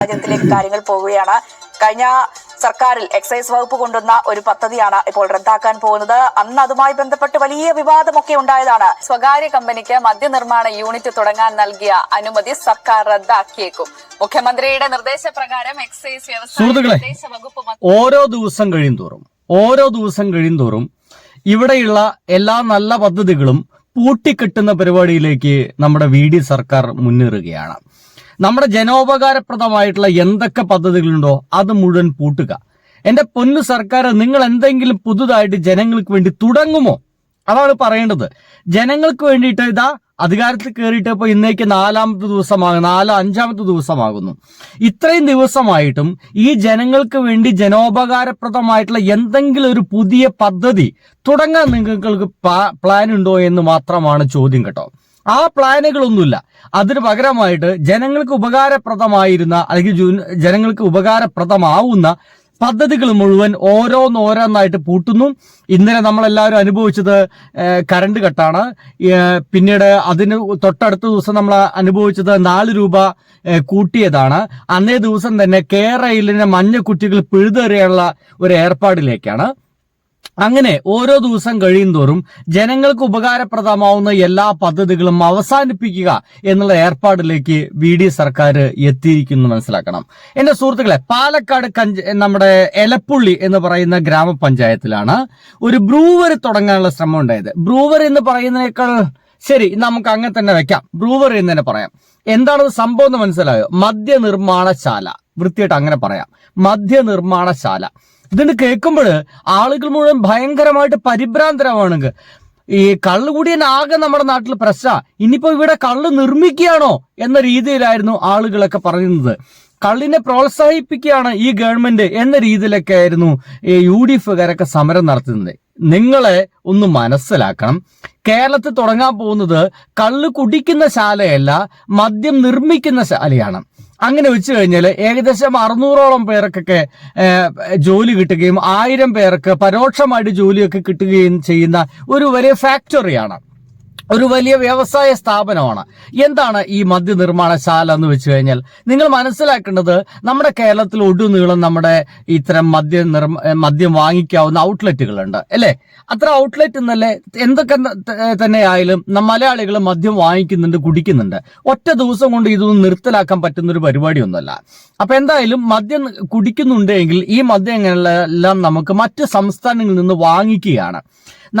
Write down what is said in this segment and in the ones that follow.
സാഹചര്യത്തിലേക്ക് കാര്യങ്ങൾ പോവുകയാണ്. കഴിഞ്ഞ സർക്കാരിൽ എക്സൈസ് വകുപ്പ് കൊണ്ടുവന്ന ഒരു പദ്ധതിയാണ് ഇപ്പോൾ റദ്ദാക്കാൻ പോകുന്നത്. അന്ന് അതുമായി ബന്ധപ്പെട്ട് വലിയ വിവാദമൊക്കെ ഉണ്ടായതാണ്. സ്വകാര്യ കമ്പനിക്ക് മദ്യനിർമ്മാണ യൂണിറ്റ് തുടങ്ങാൻ നൽകിയ അനുമതി സർക്കാർ റദ്ദാക്കിയേക്കും. മുഖ്യമന്ത്രിയുടെ നിർദ്ദേശപ്രകാരം എക്സൈസ് വ്യവസായ വകുപ്പ് ഓരോ ദിവസം കഴിയുന്തോറും ഇവിടെയുള്ള എല്ലാ നല്ല പദ്ധതികളും പൂട്ടിക്കെട്ടുന്ന പരിപാടിയിലേക്ക് നമ്മുടെ സർക്കാർ മുന്നേറുകയാണ്. നമ്മുടെ ജനോപകാരപ്രദമായിട്ടുള്ള എന്തൊക്കെ പദ്ധതികളുണ്ടോ അത് മുഴുവൻ പൂട്ടുക. എന്റെ പൊന്നു സർക്കാർ, നിങ്ങൾ എന്തെങ്കിലും പുതുതായിട്ട് ജനങ്ങൾക്ക് വേണ്ടി തുടങ്ങുമോ? അതാണ് പറയേണ്ടത്. ജനങ്ങൾക്ക് വേണ്ടിയിട്ട് ഇതാ അധികാരത്തിൽ കയറിയിട്ട് ഇപ്പൊ ഇന്നേക്ക് അഞ്ചാമത്തെ ദിവസമാകുന്നു. ഇത്രയും ദിവസമായിട്ടും ഈ ജനങ്ങൾക്ക് വേണ്ടി ജനോപകാരപ്രദമായിട്ടുള്ള എന്തെങ്കിലും ഒരു പുതിയ പദ്ധതി തുടങ്ങാൻ നിങ്ങൾക്ക് പ്ലാൻ ഉണ്ടോ എന്ന് മാത്രമാണ് ചോദ്യം കേട്ടോ. ആ പ്ലാനുകളൊന്നുമില്ല. അതിന് പകരമായിട്ട് ജനങ്ങൾക്ക് ഉപകാരപ്രദമായിരുന്ന അല്ലെങ്കിൽ ജനങ്ങൾക്ക് ഉപകാരപ്രദമാവുന്ന പദ്ധതികൾ മുഴുവൻ ഓരോന്നായിട്ട് പൂട്ടുന്നു. ഇന്നലെ നമ്മളെല്ലാവരും അനുഭവിച്ചത് കറണ്ട് കട്ടാണ്. പിന്നീട് അതിന് തൊട്ടടുത്ത ദിവസം നമ്മൾ അനുഭവിച്ചത് 4 രൂപ കൂട്ടിയതാണ്. അന്നേ ദിവസം തന്നെ കേരളയിലെ മഞ്ഞക്കുറ്റികൾ പിഴുതെറിയാനുള്ള ഒരു ഏർപ്പാടിലേക്കാണ്. അങ്ങനെ ഓരോ ദിവസം കഴിയുന്തോറും ജനങ്ങൾക്ക് ഉപകാരപ്രദമാവുന്ന എല്ലാ പദ്ധതികളും അവസാനിപ്പിക്കുക എന്നുള്ള ഏർപ്പാടിലേക്ക് സർക്കാർ എത്തിയിരിക്കുന്നു മനസ്സിലാക്കണം. എന്റെ സുഹൃത്തുക്കളെ, പാലക്കാട് നമ്മുടെ എലപ്പുള്ളി എന്ന് പറയുന്ന ഗ്രാമപഞ്ചായത്തിലാണ് ഒരു ബ്രൂവറി തുടങ്ങാനുള്ള ശ്രമം ഉണ്ടായത്. ബ്രൂവറി എന്ന് പറയുന്നതിനേക്കാൾ ശരി നമുക്ക് അങ്ങനെ തന്നെ വെക്കാം, ബ്രൂവറി എന്ന് തന്നെ പറയാം. എന്താണ് സംഭവം എന്ന് മനസ്സിലായോ? മദ്യനിർമ്മാണശാല, വൃത്തിയായിട്ട് അങ്ങനെ പറയാം, മദ്യനിർമ്മാണശാല. ഇതിന് കേൾക്കുമ്പോൾ ആളുകൾ മുഴുവൻ ഭയങ്കരമായിട്ട് പരിഭ്രാന്തരമാണ്. ഈ കള്ളുകൂടിയൻ ആകെ നമ്മുടെ നാട്ടിൽ പ്രശ്ന, ഇനിയിപ്പോ ഇവിടെ കള്ള് നിർമ്മിക്കുകയാണോ എന്ന രീതിയിലായിരുന്നു ആളുകളൊക്കെ പറയുന്നത്. കള്ളിനെ പ്രോത്സാഹിപ്പിക്കുകയാണ് ഈ ഗവൺമെന്റ് എന്ന രീതിയിലൊക്കെ ആയിരുന്നു UDF-കാരൊക്കെ സമരം നടത്തുന്നത്. നിങ്ങളെ ഒന്ന് മനസ്സിലാക്കണം, കേരളത്തിൽ തുടങ്ങാൻ പോകുന്നത് കള്ള് കുടിക്കുന്ന ശാലയല്ല, മദ്യം നിർമ്മിക്കുന്ന ശാലയാണ്. അങ്ങനെ വെച്ച് കഴിഞ്ഞാൽ ഏകദേശം 600ഓളം പേർക്കൊക്കെ ജോലി കിട്ടുകയും 1000 പേർക്ക് പരോക്ഷമായിട്ട് ജോലിയൊക്കെ കിട്ടുകയും ചെയ്യുന്ന ഒരു വലിയ ഫാക്ടറിയാണ്, ഒരു വലിയ വ്യവസായ സ്ഥാപനമാണ്. എന്താണ് ഈ മദ്യനിർമ്മാണശാല എന്ന് വെച്ച് കഴിഞ്ഞാൽ നിങ്ങൾ മനസ്സിലാക്കേണ്ടത്, നമ്മുടെ കേരളത്തിൽ ഒടുനീളം നമ്മുടെ ഇത്തരം മദ്യം വാങ്ങിക്കാവുന്ന ഔട്ട്ലെറ്റുകളുണ്ട് അല്ലേ? അത്ര ഔട്ട്ലെറ്റ് എന്നല്ലേ എന്തൊക്കെ തന്നെ ആയാലും മലയാളികൾ മദ്യം വാങ്ങിക്കുന്നുണ്ട്, കുടിക്കുന്നുണ്ട്. ഒറ്റ ദിവസം കൊണ്ട് ഇതൊന്നും നിർത്തലാക്കാൻ പറ്റുന്ന ഒരു പരിപാടിയൊന്നുമല്ല. അപ്പൊ എന്തായാലും മദ്യം കുടിക്കുന്നുണ്ടെങ്കിൽ ഈ മദ്യങ്ങളെല്ലാം നമുക്ക് മറ്റ് സംസ്ഥാനങ്ങളിൽ നിന്ന് വാങ്ങിക്കുകയാണ്.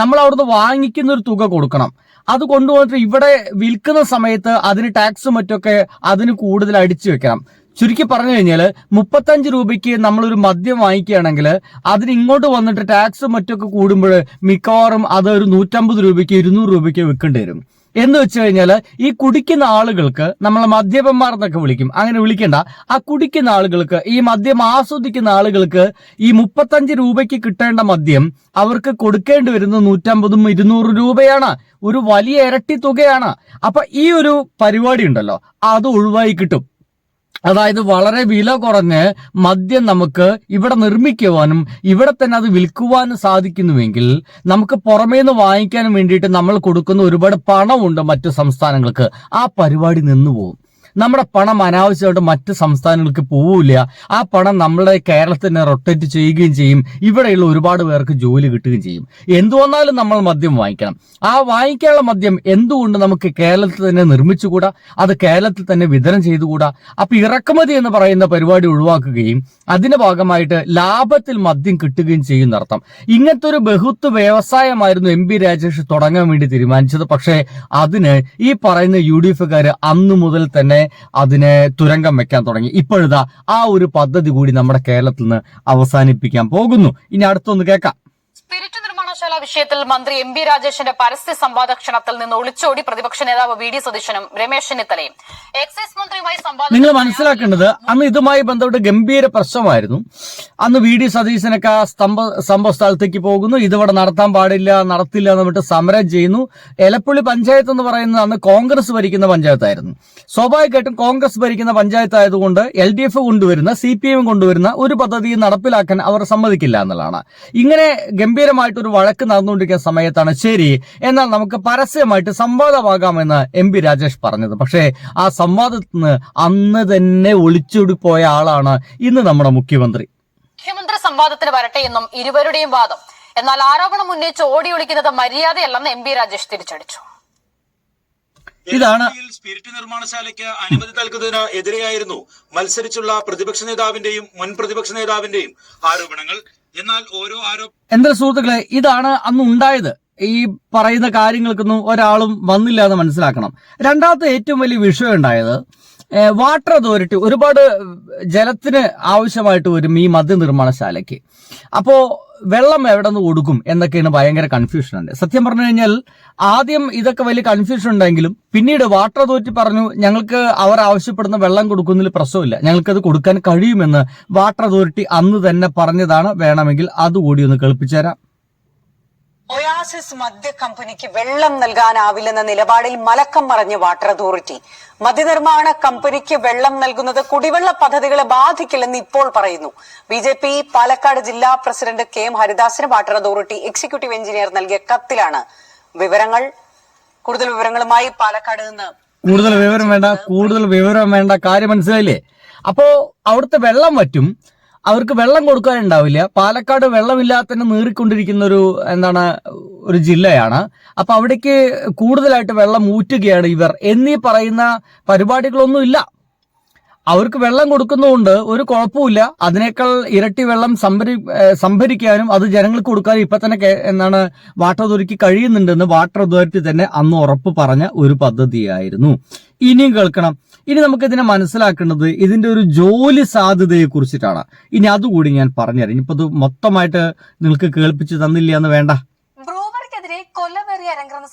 നമ്മൾ അവിടുന്ന് വാങ്ങിക്കുന്ന ഒരു തുക കൊടുക്കണം. അത് കൊണ്ടുവന്നിട്ട് ഇവിടെ വിൽക്കുന്ന സമയത്ത് അതിന് ടാക്സും മറ്റൊക്കെ അതിന് കൂടുതൽ അടിച്ചു വെക്കണം. ചുരുക്കി പറഞ്ഞു കഴിഞ്ഞാൽ 35 രൂപയ്ക്ക് നമ്മളൊരു മദ്യം വാങ്ങിക്കുകയാണെങ്കിൽ അതിന് ഇങ്ങോട്ട് വന്നിട്ട് ടാക്സും മറ്റൊക്കെ കൂടുമ്പോൾ മിക്കവാറും അത് ഒരു 150 രൂപയ്ക്ക് 200 രൂപയ്ക്ക് വിൽക്കേണ്ടി വരും. എന്ന് വെച്ച് കഴിഞ്ഞാൽ ഈ കുടിക്കുന്ന ആളുകൾക്ക്, നമ്മൾ മദ്യപന്മാർ എന്നൊക്കെ വിളിക്കും, അങ്ങനെ വിളിക്കേണ്ട, ആ കുടിക്കുന്ന ആളുകൾക്ക്, ഈ മദ്യം ആസ്വദിക്കുന്ന ആളുകൾക്ക് ഈ 35 രൂപയ്ക്ക് കിട്ടേണ്ട മദ്യം അവർക്ക് കൊടുക്കേണ്ടി വരുന്നത് 150-200 രൂപയാണ്. ഒരു വലിയ ഇരട്ടി തുകയാണ്. അപ്പൊ ഈ ഒരു പരിപാടി ഉണ്ടല്ലോ, അത് ഒഴിവായി കിട്ടും. അതായത് വളരെ വില കുറഞ്ഞ് മദ്യം നമുക്ക് ഇവിടെ നിർമ്മിക്കുവാനും ഇവിടെ തന്നെ അത് വിൽക്കുവാനും സാധിക്കുന്നുവെങ്കിൽ നമുക്ക് പുറമേന്ന് വാങ്ങിക്കാനും വേണ്ടിയിട്ട് നമ്മൾ കൊടുക്കുന്ന ഒരുപാട് പണമുണ്ട് മറ്റു സംസ്ഥാനങ്ങൾക്ക്. ആ പരിപാടി നിന്നുപോകും. നമ്മുടെ പണം അനാവശ്യമായിട്ട് മറ്റ് സംസ്ഥാനങ്ങൾക്ക് പോവില്ല. ആ പണം നമ്മളെ കേരളത്തിനെ റൊട്ടേറ്റ് ചെയ്യുകയും ചെയ്യും. ഇവിടെയുള്ള ഒരുപാട് പേർക്ക് ജോലി കിട്ടുകയും ചെയ്യും. എന്തു വന്നാലും നമ്മൾ മദ്യം വാങ്ങിക്കണം. ആ വാങ്ങിക്കാനുള്ള മദ്യം എന്തുകൊണ്ട് നമുക്ക് കേരളത്തിൽ തന്നെ നിർമ്മിച്ചുകൂടാ? അത് കേരളത്തിൽ തന്നെ വിതരണം ചെയ്തുകൂടാ? അപ്പൊ ഇറക്കുമതി എന്ന് പറയുന്ന പരിപാടി ഒഴിവാക്കുകയും അതിന്റെ ഭാഗമായിട്ട് ലാഭത്തിൽ മദ്യം കിട്ടുകയും ചെയ്യുന്നർത്ഥം. ഇങ്ങനത്തെ ഒരു ബഹുത്വ വ്യവസായമായിരുന്നു MP രാജേഷ് തുടങ്ങാൻ വേണ്ടി തീരുമാനിച്ചത്. പക്ഷേ അതിന് ഈ പറയുന്ന UDF-കാർ അന്നു മുതൽ തന്നെ അതിനെ തുരങ്കം വെക്കാൻ തുടങ്ങി. ഇപ്പോഴിതാ ആ ഒരു പദ്ധതി കൂടി നമ്മുടെ കേരളത്തിൽ നിന്ന് അവസാനിപ്പിക്കാൻ പോകുന്നു. ഇനി അടുത്തൊന്ന് കേൾക്കാം. സ്പിരിറ്റ് നിർമ്മാണശാല വിഷയത്തിൽ മന്ത്രി MP രാജേഷിന്റെ പരസ്യ സംവാദ ക്ഷണത്തിൽ നിന്ന് ഒളിച്ചോടി പ്രതിപക്ഷ നേതാവ് VD സതീശനും രമേശ് ചെന്നിത്തലയും എക്സൈസ് മന്ത്രിയുമായി സംവാദം. നിങ്ങൾ മനസ്സിലാക്കേണ്ടത്, അന്ന് ഇതുമായി ബന്ധപ്പെട്ട് ഗംഭീര പ്രശ്നമായിരുന്നു. അന്ന് VD സതീശനൊക്കെ സംഭവ സ്ഥലത്തേക്ക് പോകുന്നു. ഇതിവിടെ നടത്താൻ പാടില്ല, നടത്തില്ല എന്ന് പറഞ്ഞിട്ട് സമരം ചെയ്യുന്നു. എലപ്പുള്ളി പഞ്ചായത്ത് എന്ന് പറയുന്നത് അന്ന് കോൺഗ്രസ് ഭരിക്കുന്ന പഞ്ചായത്തായിരുന്നു. സ്വാഭാവികമായിട്ടും കോൺഗ്രസ് ഭരിക്കുന്ന പഞ്ചായത്ത് ആയതുകൊണ്ട് LDF കൊണ്ടുവരുന്ന, CPM കൊണ്ടുവരുന്ന ഒരു പദ്ധതി നടപ്പിലാക്കാൻ അവർ സമ്മതിക്കില്ല എന്നുള്ളതാണ്. ഇങ്ങനെ ഗംഭീരമായിട്ടൊരു വഴക്ക് നടന്നുകൊണ്ടിരിക്കുന്ന സമയത്താണ് ശരി എന്നാൽ നമുക്ക് പരസ്യമായിട്ട് സംവാദമാകാമെന്ന് MP രാജേഷ് പറഞ്ഞത്. പക്ഷേ ആ സംവാദത്തിൽ നിന്ന് അന്ന് തന്നെ ഒളിച്ചോടിപ്പോയ ആളാണ് ഇന്ന് നമ്മുടെ മുഖ്യമന്ത്രി. മുഖ്യമന്ത്രി സംവാദത്തിന് വരട്ടെ എന്നും ഇരുവരുടെയും വാദം. എന്നാൽ ആരോപണം ഉന്നയിച്ച് ഓടിയൊളിക്കുന്നത് മര്യാദയല്ലെന്ന് MP രാജേഷ് തിരിച്ചടിച്ചു. ഇതാണ് സ്പിരിറ്റ് നിർമ്മാണശാലയ്ക്ക് അനുമതി നൽകുന്നതിന് എതിരെയായിരുന്നു മത്സരിച്ചുള്ള പ്രതിപക്ഷ നേതാവിന്റെയും മുൻ പ്രതിപക്ഷ നേതാവിന്റെയും ആരോപണങ്ങൾ. എന്നാൽ ഓരോ എന്താ സുഹൃത്തുക്കളെ, ഇതാണ് അന്ന് ഉണ്ടായത്. ഈ പറയുന്ന കാര്യങ്ങൾക്കൊന്നും ഒരാളും വന്നില്ല എന്ന് മനസ്സിലാക്കണം. രണ്ടാമത്തെ ഏറ്റവും വലിയ വിഷയം ഉണ്ടായത് വാട്ടർ അതോറിറ്റി ഒരുപാട് ജലത്തിന് ആവശ്യമായിട്ട് വരും ഈ മദ്യനിർമ്മാണശാലയ്ക്ക്. അപ്പോ വെള്ളം എവിടെ നിന്ന് കൊടുക്കും എന്നൊക്കെയാണ് ഭയങ്കര കൺഫ്യൂഷൻ ഉണ്ട്. സത്യം പറഞ്ഞു കഴിഞ്ഞാൽ ആദ്യം ഇതൊക്കെ വലിയ കൺഫ്യൂഷൻ ഉണ്ടെങ്കിലും പിന്നീട് വാട്ടർ അതോറിറ്റി പറഞ്ഞു ഞങ്ങൾക്ക് അവർ ആവശ്യപ്പെടുന്ന വെള്ളം കൊടുക്കുന്നതിൽ പ്രശ്നമില്ല, ഞങ്ങൾക്കത് കൊടുക്കാൻ കഴിയുമെന്ന് വാട്ടർ അതോറിറ്റി അന്ന് തന്നെ പറഞ്ഞതാണ്. വേണമെങ്കിൽ അതുകൂടി ഒന്ന് കേൾപ്പിച്ചു തരാം. ഒയാസിസ് മദ്യ കമ്പനിക്ക് വെള്ളം നൽകാനാവില്ലെന്ന നിലപാടിൽ മലക്കം മറിഞ്ഞ വാട്ടർ അതോറിറ്റി. മദ്യനിർമ്മാണ കമ്പനിക്ക് വെള്ളം നൽകുന്നത് കുടിവെള്ള പദ്ധതികളെ ബാധിക്കില്ലെന്ന് ഇപ്പോൾ പറയുന്നു. BJP പാലക്കാട് ജില്ലാ പ്രസിഡന്റ് KM ഹരിദാസിന് വാട്ടർ അതോറിറ്റി എക്സിക്യൂട്ടീവ് എഞ്ചിനീയർ നൽകിയ കത്തിലാണ് വിവരങ്ങൾ. കൂടുതൽ വിവരങ്ങളുമായി പാലക്കാട് നിന്ന് കൂടുതൽ വിവരം വേണ്ട കാര്യം മനസ്സിലായില്ലേ? അപ്പോ അവിടുത്തെ വെള്ളം വറ്റും, അവർക്ക് വെള്ളം കൊടുക്കാനുണ്ടാവില്ല. പാലക്കാട് വെള്ളമില്ലാതെ തന്നെ നീറിക്കൊണ്ടിരിക്കുന്ന ഒരു ജില്ലയാണ്. അപ്പൊ അവിടേക്ക് കൂടുതലായിട്ട് വെള്ളം ഊറ്റുകയാണ് ഇവർ എന്നീ പറയുന്ന പരിപാടികളൊന്നുമില്ല. അവർക്ക് വെള്ളം കൊടുക്കുന്നതുകൊണ്ട് ഒരു കുഴപ്പമില്ല. അതിനേക്കാൾ ഇരട്ടി വെള്ളം സംഭരിക്കാനും അത് ജനങ്ങൾക്ക് കൊടുക്കാനും ഇപ്പൊ തന്നെ വാട്ടർ അതോറിറ്റിക്ക് കഴിയുന്നുണ്ടെന്ന് വാട്ടർ അതോറിറ്റി തന്നെ അന്ന് ഉറപ്പ് പറഞ്ഞ ഒരു പദ്ധതിയായിരുന്നു. ഇനിയും കേൾക്കണം. ഇനി നമുക്ക് ഇതിനെ മനസ്സിലാക്കേണ്ടത് ഇതിന്റെ ഒരു ജോലി സാധ്യതയെ കുറിച്ചിട്ടാണ്. ഇനി അതുകൂടി ഞാൻ പറഞ്ഞുതരാം. ഇനിയിപ്പോ ഇത് മൊത്തമായിട്ട് നിങ്ങൾക്ക് കേൾപ്പിച്ച് തന്നില്ല എന്ന് വേണ്ട. ബ്രൂവർക്കെതിരെ കൊല്ലവേറി അരങ്ങുന്ന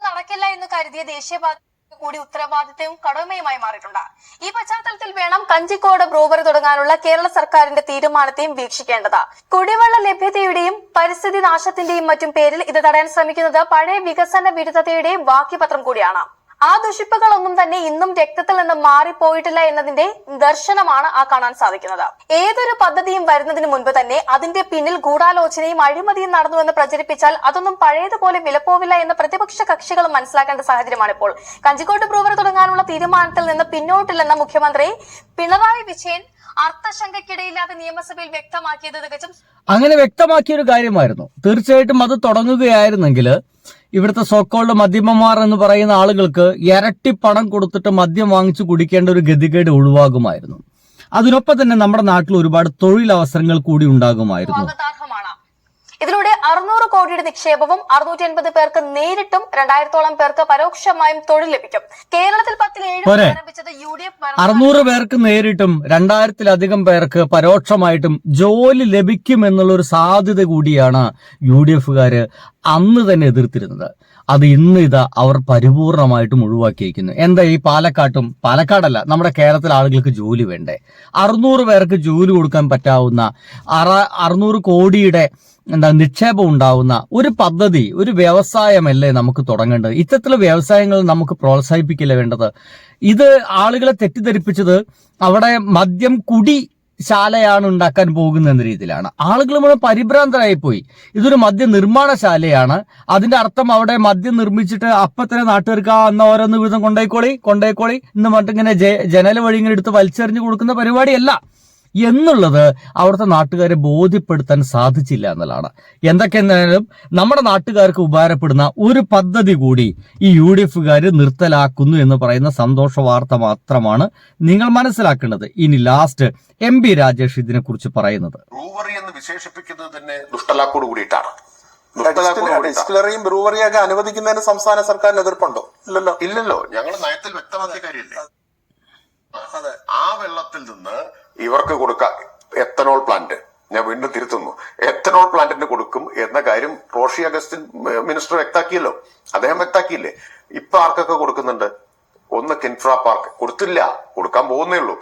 നടക്കില്ല എന്ന് കരുതിയ ദേശീയപാത കൂടി ഉത്തരവാദിത്തവും കടമയുമായി മാറിയിട്ടുണ്ട്. ഈ പശ്ചാത്തലത്തിൽ വേണം കഞ്ചിക്കോട് ബ്രൂവറി തുടങ്ങാനുള്ള കേരള സർക്കാരിന്റെ തീരുമാനത്തെയും വീക്ഷിക്കേണ്ടത്. കുടിവെള്ള ലഭ്യതയുടെയും പരിസ്ഥിതി നാശത്തിന്റെയും മറ്റും പേരിൽ ഇത് തടയാൻ ശ്രമിക്കുന്നത് പഴയ വികസന വിരുദ്ധതയുടെയും ബാക്കിപത്രം കൂടിയാണ്. ആ ദുഷിപ്പുകളൊന്നും തന്നെ ഇന്നും രക്തത്തിൽ നിന്ന് മാറിപ്പോയിട്ടില്ല എന്നതിന്റെ ദർശനമാണ് ആ കാണാൻ സാധിക്കുന്നത്. ഏതൊരു പദ്ധതിയും വരുന്നതിന് മുൻപ് തന്നെ അതിന്റെ പിന്നിൽ ഗൂഢാലോചനയും അഴിമതിയും നടന്നുവെന്ന് പ്രചരിപ്പിച്ചാൽ അതൊന്നും പഴയതുപോലെ വിലപ്പോവില്ല എന്ന് പ്രതിപക്ഷ കക്ഷികൾ മനസ്സിലാക്കേണ്ട സാഹചര്യമാണ് ഇപ്പോൾ. കഞ്ചിക്കോട്ട് ബ്രൂവറി തുടങ്ങാനുള്ള തീരുമാനത്തിൽ നിന്ന് പിന്നോട്ടില്ലെന്ന മുഖ്യമന്ത്രി പിണറായി വിജയൻ അർത്ഥശങ്കയ്ക്കിടയില്ലാതെ നിയമസഭയിൽ വ്യക്തമാക്കിയത് തികച്ചും അങ്ങനെ വ്യക്തമാക്കിയ ഒരു കാര്യമായിരുന്നു. തീർച്ചയായിട്ടും അത് തുടങ്ങുകയായിരുന്നെങ്കിൽ ഇവിടുത്തെ സോക്കോൾഡ് മദ്യപന്മാർ എന്ന് പറയുന്ന ആളുകൾക്ക് ഇരട്ടി പണം കൊടുത്തിട്ട് മദ്യം വാങ്ങിച്ചു കുടിക്കേണ്ട ഒരു ഗതികേട് ഒഴിവാകുമായിരുന്നു. അതിനൊപ്പം തന്നെ നമ്മുടെ നാട്ടിൽ ഒരുപാട് തൊഴിലവസരങ്ങൾ കൂടി ഉണ്ടാകുമായിരുന്നു. ഇതിലൂടെ 600 കോടിയുടെ നിക്ഷേപവും 680 പേർക്ക് നേരിട്ടും 2000-ഓളം പേർക്ക് പരോക്ഷമായും തൊഴിൽ ലഭിക്കും. കേരളത്തിൽ 10-7 ആരംഭിച്ചത് UDF 600 പേർക്ക് നേരിട്ടും 2000-ലധികം പേർക്ക് പരോക്ഷമായിട്ടും ജോലി ലഭിക്കുമെന്നുള്ള ഒരു സാധ്യത കൂടിയാണ് UDF-കാര് അന്ന് തന്നെ എതിർത്തിരുന്നത്. അത് ഇന്ന് അവർ പരിപൂർണമായിട്ടും ഒഴിവാക്കിയിരിക്കുന്നു. എന്താ ഈ പാലക്കാടല്ല നമ്മുടെ കേരളത്തിലെ ആളുകൾക്ക് ജോലി വേണ്ടേ? 600 പേർക്ക് ജോലി കൊടുക്കാൻ പറ്റാവുന്ന 600 കോടിയുടെ നിക്ഷേപം ഉണ്ടാവുന്ന ഒരു പദ്ധതി, ഒരു വ്യവസായമല്ലേ നമുക്ക് തുടങ്ങേണ്ടത്? ഇത്തരത്തിലുള്ള വ്യവസായങ്ങൾ നമുക്ക് പ്രോത്സാഹിപ്പിക്കില്ല വേണ്ടത്. ഇത് ആളുകളെ തെറ്റിദ്ധരിപ്പിച്ചത് അവിടെ മദ്യം ശാലയാണ് ഉണ്ടാക്കാൻ പോകുന്ന എന്ന രീതിയിലാണ്. ആളുകൾ മുഴുവൻ പരിഭ്രാന്തരായി പോയി. ഇതൊരു മദ്യ നിർമ്മാണശാലയാണ്. അതിന്റെ അർത്ഥം അവിടെ മദ്യം നിർമ്മിച്ചിട്ട് അപ്പൊ തന്നെ നാട്ടുകാർക്ക് എന്ന ഓരോന്ന് വീതം കൊണ്ടേക്കോളി എന്ന് പറഞ്ഞിങ്ങനെ ജനല വഴി ഇങ്ങനെ എടുത്ത് വലിച്ചെറിഞ്ഞു കൊടുക്കുന്ന പരിപാടിയല്ല എന്നുള്ളത് അവിടുത്തെ നാട്ടുകാരെ ബോധ്യപ്പെടുത്താൻ സാധിച്ചില്ല എന്നുള്ളതാണ്. എന്തൊക്കെയായാലും നമ്മുടെ നാട്ടുകാർക്ക് ഉപകാരപ്പെടുന്ന ഒരു പദ്ധതി കൂടി ഈ UDF-കാര് നിർത്തലാക്കുന്നു എന്ന് പറയുന്ന സന്തോഷ വാർത്ത മാത്രമാണ് നിങ്ങൾ മനസ്സിലാക്കേണ്ടത്. ഇനി ലാസ്റ്റ് MP രാജേഷ് ഇതിനെ കുറിച്ച് പറയുന്നത്, ബ്രൂവറി എന്ന് വിശേഷിപ്പിക്കുന്നത് തന്നെ ദുഷ്ടലാക്കോട് കൂടിയിട്ടാണ്. ഡിസ്റ്റിലറിയും ബ്രൂവറിയും ഒക്കെ അനുവദിക്കുന്നതിന് സംസ്ഥാന സർക്കാരിന് എതിർപ്പുണ്ടോ? ഇല്ലല്ലോ. ഞങ്ങൾ നയത്തിൽ വ്യക്തമാക്കിയ കാര്യമില്ലേ. ആ വെള്ളത്തിൽ നിന്ന് ഇവർക്ക് കൊടുക്കാം എത്തനോൾ പ്ലാന്റ്. ഞാൻ വീണ്ടും തിരുത്തുന്നു, എത്തനോൾ പ്ലാന്റിന് കൊടുക്കും എന്ന കാര്യം റോഷി അഗസ്റ്റിൻ മിനിസ്റ്റർ വ്യക്താക്കിയല്ലോ. അദ്ദേഹം വ്യക്താക്കിയില്ലേ. ഇപ്പൊ ആർക്കൊക്കെ കൊടുക്കുന്നുണ്ട്? ഒന്ന് കിൻഫ്ര പാർക്ക് കൊടുത്തില്ല, കൊടുക്കാൻ പോകുന്നേ ഉള്ളൂ.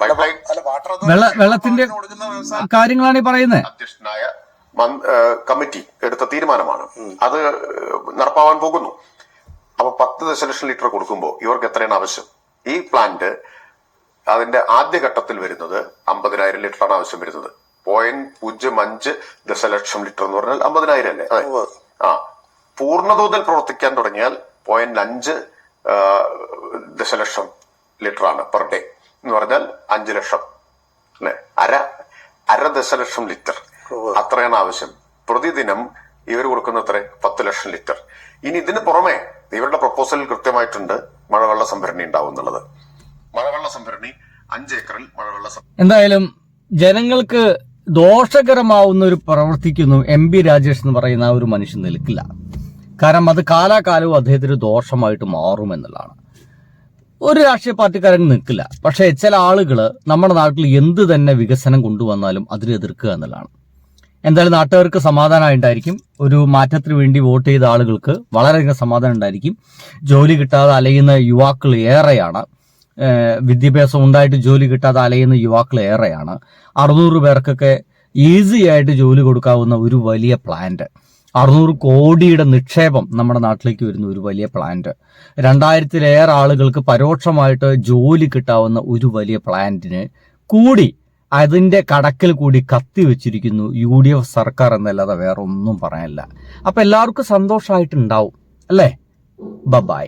വെള്ളത്തിന്റെ കാര്യങ്ങളാണ് ഈ പറയുന്നത്. അധ്യക്ഷനായ കമ്മിറ്റി എടുത്ത തീരുമാനമാണ്, അത് നടപ്പാവാൻ പോകുന്നു. അപ്പൊ 10 ദശലക്ഷം ലിറ്റർ കൊടുക്കുമ്പോൾ ഇവർക്ക് എത്രയാണ് ആവശ്യം? ഈ പ്ലാന്റ് അതിന്റെ ആദ്യഘട്ടത്തിൽ വരുന്നത് 50,000 ലിറ്ററാണ് ആവശ്യം വരുന്നത്. 0.05 ദശലക്ഷം ലിറ്റർ എന്ന് പറഞ്ഞാൽ 50,000 അല്ലേ? അതെ, പൂർണ്ണതോതിൽ പ്രവർത്തിക്കാൻ തുടങ്ങിയാൽ 0.5 ദശലക്ഷം ലിറ്ററാണ് പെർ ഡേ എന്ന് പറഞ്ഞാൽ 5 ലക്ഷം അല്ലെ, അര ദശലക്ഷം ലിറ്റർ അത്രയാണ് ആവശ്യം. പ്രതിദിനം ഇവർ കൊടുക്കുന്ന അത്ര 10 ലക്ഷം ലിറ്റർ. ഇനി ഇതിന് പുറമെ ഇവരുടെ പ്രപ്പോസലിൽ കൃത്യമായിട്ടുണ്ട് മഴവെള്ള സംഭരണി ഉണ്ടാവും എന്നുള്ളത്. മഴവെള്ള സംഭരണി 5 ഏക്കറിൽ മഴവെള്ള എന്തായാലും ജനങ്ങൾക്ക് ദോഷകരമാവുന്ന ഒരു പ്രവർത്തിക്കുന്നു MP രാജേഷ് എന്ന് പറയുന്ന ഒരു മനുഷ്യൻ നിൽക്കില്ല. കാരണം അത് കാലാകാലവും അദ്ദേഹത്തിന് ദോഷമായിട്ട് മാറുമെന്നുള്ളതാണ്. ഒരു രാഷ്ട്രീയ പാർട്ടിക്കാരൻ നിൽക്കില്ല. പക്ഷേ ചില ആളുകൾ നമ്മുടെ നാട്ടിൽ എന്ത് തന്നെ വികസനം കൊണ്ടുവന്നാലും അതിനെ എതിർക്കുക എന്നുള്ളതാണ്. എന്തായാലും നാട്ടുകാർക്ക് സമാധാനം ഉണ്ടായിരിക്കും. ഒരു മാറ്റത്തിന് വേണ്ടി വോട്ട് ചെയ്ത ആളുകൾക്ക് വളരെയധികം സമാധാനം ഉണ്ടായിരിക്കും. ജോലി കിട്ടാതെ അലയുന്ന യുവാക്കൾ ഏറെയാണ്. വിദ്യാഭ്യാസം ഉണ്ടായിട്ട് ജോലി കിട്ടാതെ അലയുന്ന യുവാക്കൾ ഏറെയാണ്. 600 പേർക്കൊക്കെ ഈസി ആയിട്ട് ജോലി കൊടുക്കാവുന്ന ഒരു വലിയ പ്ലാന്റ്, 600 കോടിയുടെ നിക്ഷേപം നമ്മുടെ നാട്ടിലേക്ക് വരുന്ന ഒരു വലിയ പ്ലാന്റ്, 2000-ലേറെ ആളുകൾക്ക് പരോക്ഷമായിട്ട് ജോലി കിട്ടാവുന്ന ഒരു വലിയ പ്ലാന്റിന് കൂടി അതിന്റെ കടക്കിൽ കൂടി കത്തിവെച്ചിരിക്കുന്നു UDF സർക്കാർ എന്നല്ലാതെ വേറെ ഒന്നും പറയാനില്ല. അപ്പൊ എല്ലാവർക്കും സന്തോഷമായിട്ടുണ്ടാവും അല്ലേ? ബൈ.